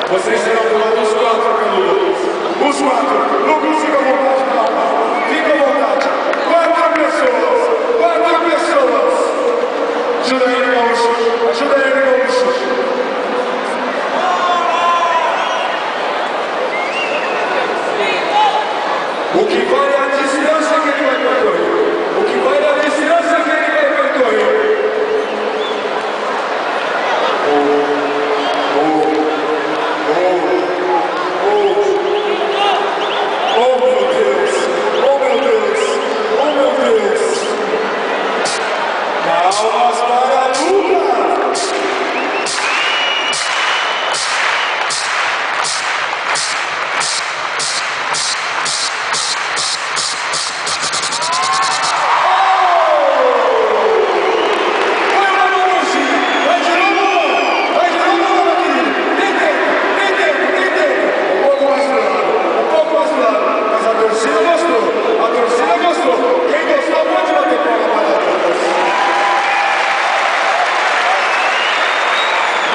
Vocês serão do lado dos quatro, canudos. Os quatro. Lucas, fica à vontade, calma. Fica à vontade. Quatro pessoas. Ajuda ele, Gaúcho. O que vale é a distância que ele vai percorrer. Palmas para Lucas!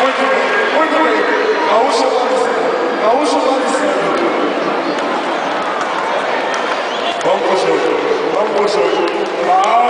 Muito bem. Gaúcho aparecendo. Vamos pro jogo.